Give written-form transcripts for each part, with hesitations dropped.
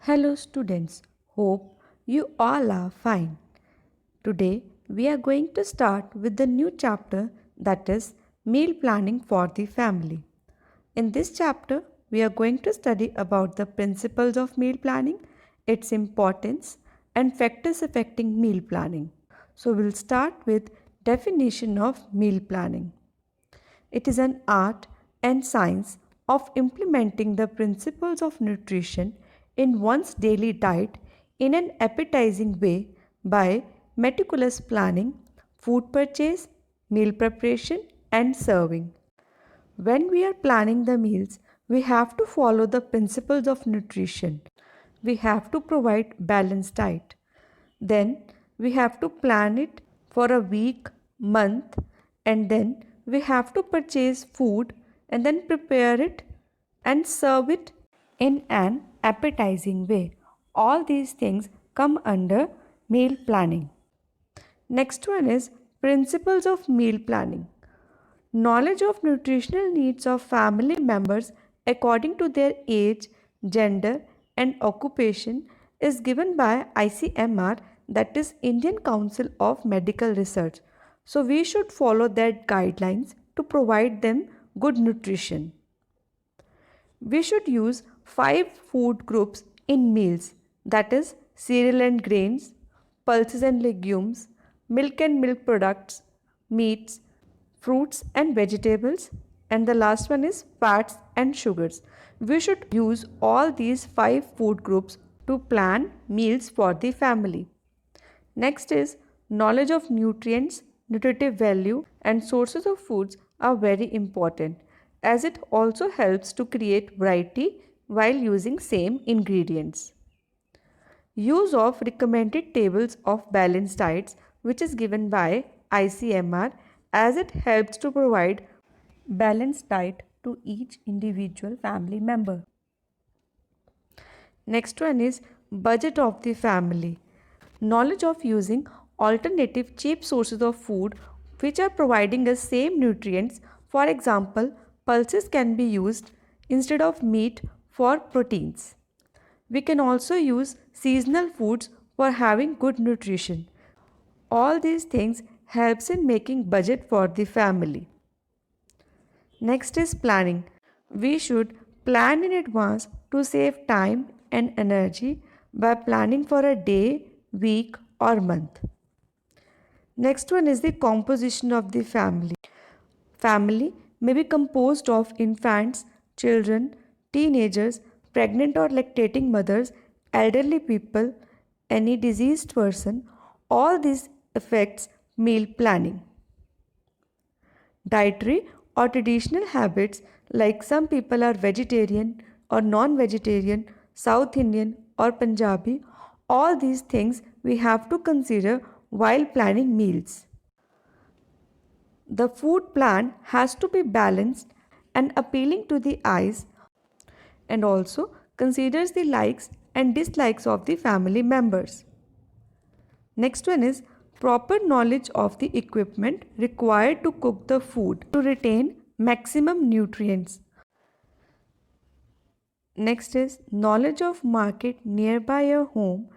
Hello students, hope you all are fine. Today we are going to start with the new chapter that is meal planning for the family. In this chapter we are going to study about the principles of meal planning, its importance and factors affecting meal planning. So we'll start with definition of meal planning. It is an art and science of implementing the principles of nutrition in one's daily diet in an appetizing way by meticulous planning, food purchase, meal preparation, and serving. When we are planning the meals, we have to follow the principles of nutrition. We have to provide balanced diet. Then we have to plan it for a week, month, and then we have to purchase food and then prepare it and serve it in an appetizing way. All these things come under meal planning. Next one is principles of meal planning. Knowledge of nutritional needs of family members according to their age, gender, and occupation is given by ICMR, that is Indian Council of Medical Research. So we should follow that guidelines to provide them good nutrition. We should use 5 food groups in meals, that is cereal and grains, pulses and legumes, milk and milk products, meats, fruits and vegetables, and the last one is fats and sugars. We should use all these 5 food groups to plan meals for the family. Next is knowledge of nutrients, nutritive value, and sources of foods are very important as it also helps to create variety while using same ingredients. Use of recommended tables of balanced diets, which is given by ICMR, as it helps to provide balanced diet to each individual family member. Next one is budget of the family. Knowledge of using alternative cheap sources of food which are providing us same nutrients. For example, pulses can be used instead of meat for proteins. We can also use seasonal foods for having good nutrition. All these things helps in making budget for the family. Next is planning. We should plan in advance to save time and energy by planning for a day, week, or month. Next one is the composition of the family. Family may be composed of infants, children, teenagers, pregnant or lactating mothers, elderly people, any diseased person. All these affects meal planning. Dietary or traditional habits, like some people are vegetarian or non-vegetarian, South Indian or Punjabi, all these things we have to consider while planning meals. The food plan has to be balanced and appealing to the eyes and also considers the likes and dislikes of the family members. Next one is proper knowledge of the equipment required to cook the food to retain maximum nutrients. Next is knowledge of market nearby your home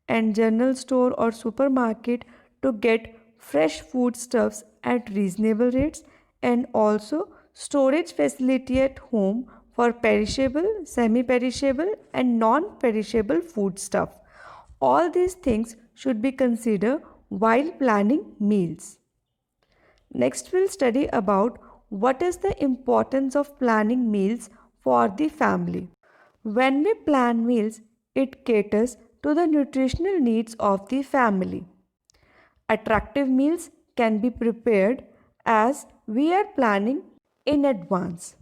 and general store or supermarket to get fresh foodstuffs at reasonable rates, and also storage facility at home for perishable, semi-perishable and non-perishable foodstuff. All these things should be considered while planning meals. Next we'll study about what is the importance of planning meals for the family. When we plan meals, it caters to the nutritional needs of the family. Attractive meals can be prepared as we are planning in advance.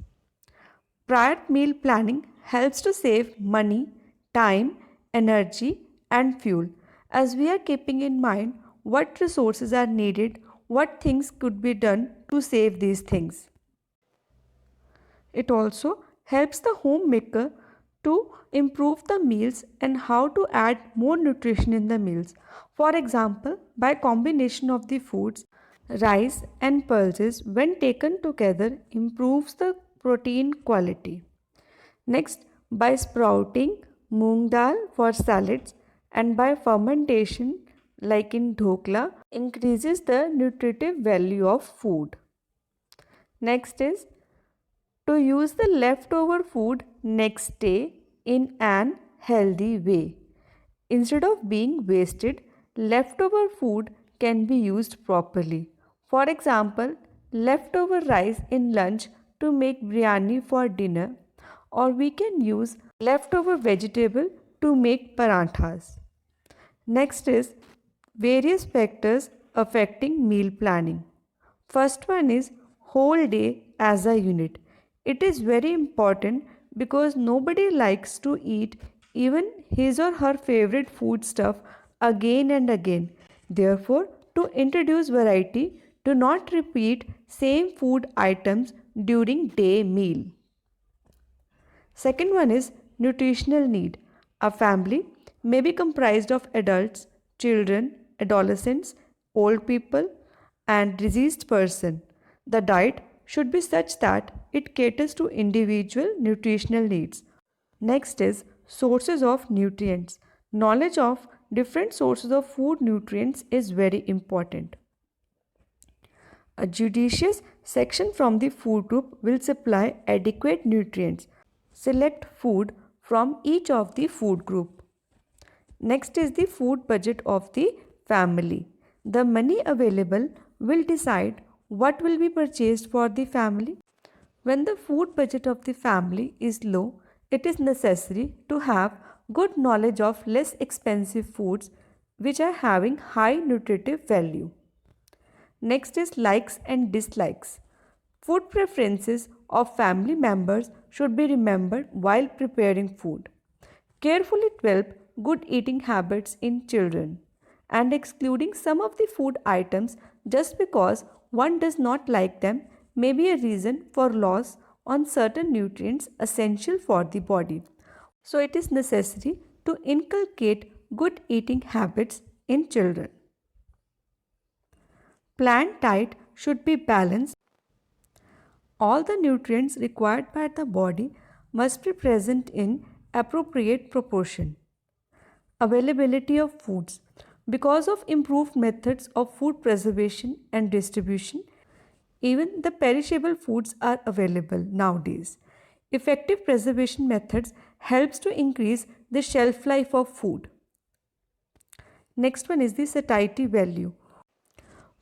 Prior meal planning helps to save money, time, energy, and fuel as we are keeping in mind what resources are needed, what things could be done to save these things. It also helps the homemaker to improve the meals and how to add more nutrition in the meals. For example, by combination of the foods, rice and pulses when taken together improves the protein quality. Next, by sprouting, moong dal for salads, and by fermentation, like in dhokla, increases the nutritive value of food. Next is to use the leftover food next day in an healthy way. Instead of being wasted, leftover food can be used properly. For example, leftover rice in lunch to make biryani for dinner, or we can use leftover vegetable to make paranthas. Next is various factors affecting meal planning. First one is whole day as a unit. It is very important because nobody likes to eat even his or her favorite food stuff again and again. Therefore, to introduce variety, do not repeat same food items during day meal. Second one is nutritional need. A family may be comprised of adults, children, adolescents, old people, and diseased person. The diet should be such that it caters to individual nutritional needs. Next is sources of nutrients. Knowledge of different sources of food nutrients is very important. A judicious section from the food group will supply adequate nutrients. Select food from each of the food group. Next is the food budget of the family. The money available will decide what will be purchased for the family. When the food budget of the family is low, it is necessary to have good knowledge of less expensive foods which are having high nutritive value. Next is likes and dislikes. Food preferences of family members should be remembered while preparing food. Carefully develop good eating habits in children and excluding some of the food items just because one does not like them may be a reason for loss on certain nutrients essential for the body. So it is necessary to inculcate good eating habits in children. Plant diet should be balanced. All the nutrients required by the body must be present in appropriate proportion. Availability of foods. Because of improved methods of food preservation and distribution, even the perishable foods are available nowadays. Effective preservation methods helps to increase the shelf life of food. Next one is the satiety value.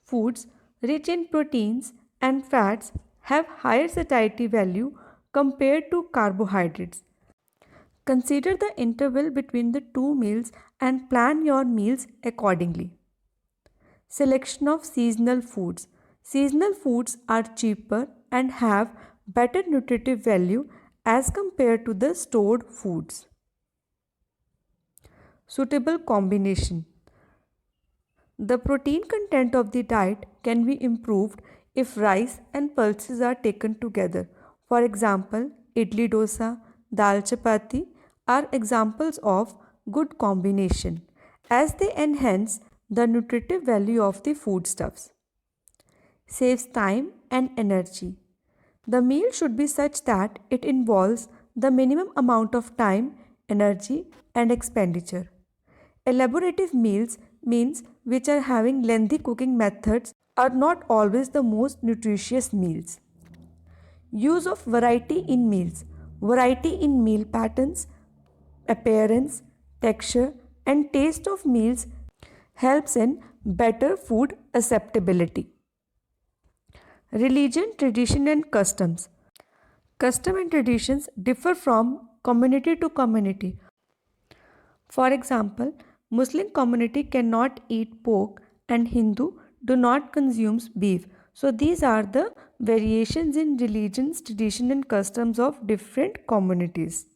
Foods rich in proteins and fats have higher satiety value compared to carbohydrates. Consider the interval between the two meals and plan your meals accordingly. Selection of seasonal foods. Seasonal foods are cheaper and have better nutritive value as compared to the stored foods. Suitable combination. The protein content of the diet can be improved if rice and pulses are taken together. For example, idli dosa, dal chapati are examples of good combination as they enhance the nutritive value of the foodstuffs. Saves time and energy. The meal should be such that it involves the minimum amount of time, energy, and expenditure. Elaborative meals means which are having lengthy cooking methods are not always the most nutritious meals. Use of variety in meals. Variety in meal patterns, appearance, texture, and taste of meals helps in better food acceptability. Religion, tradition, and customs. Custom and traditions differ from community to community. For example, Muslim community cannot eat pork and Hindu do not consume beef. So these are the variations in religions, tradition and customs of different communities.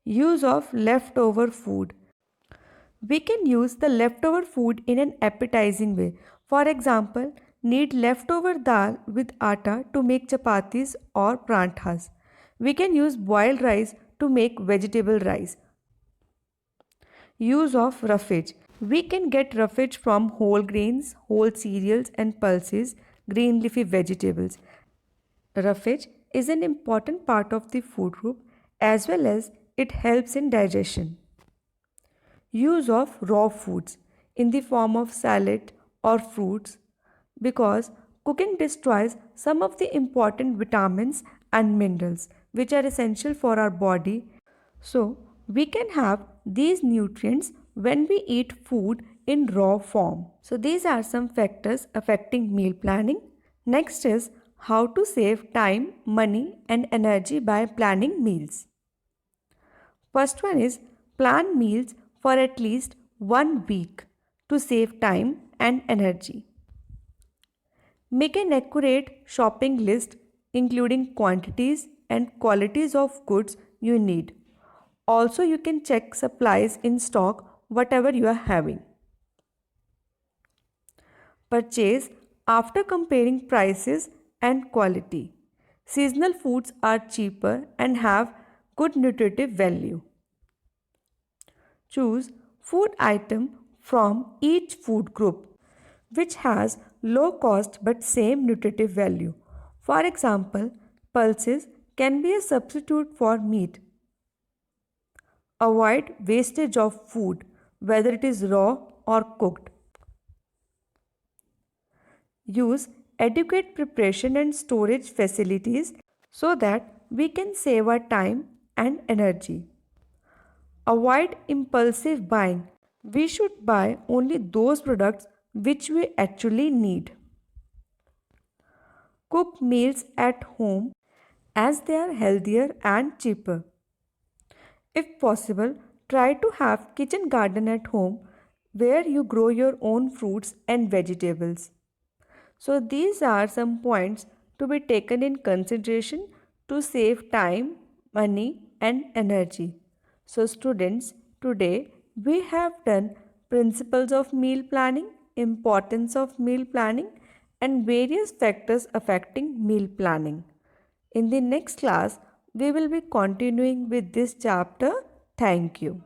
Use of leftover food. We can use the leftover food in an appetizing way. For example, need leftover dal with atta to make chapatis or pranthas. We can use boiled rice to make vegetable rice. Use of roughage. We can get roughage from whole grains, whole cereals and pulses, green leafy vegetables. Roughage is an important part of the food group as well as it helps in digestion. Use of raw foods in the form of salad or fruits because cooking destroys some of the important vitamins and minerals which are essential for our body. So, we can have these nutrients when we eat food in raw form. So, these are some factors affecting meal planning. Next is how to save time, money, and energy by planning meals. First one is plan meals for at least 1 week to save time and energy. Make an accurate shopping list including quantities and qualities of goods you need. Also, you can check supplies in stock, whatever you are having. Purchase after comparing prices and quality. Seasonal foods are cheaper and have good nutritive value. Choose food item from each food group which has low cost but same nutritive value. For example, pulses can be a substitute for meat. Avoid wastage of food whether it is raw or cooked. Use adequate preparation and storage facilities so that we can save our time and energy. Avoid impulsive buying. We should buy only those products which we actually need. Cook meals at home as they are healthier and cheaper. If possible, try to have kitchen garden at home where you grow your own fruits and vegetables. So these are some points to be taken in consideration to save time, money and energy. So students, today we have done principles of meal planning, importance of meal planning and various factors affecting meal planning. In the next class, we will be continuing with this chapter. Thank you.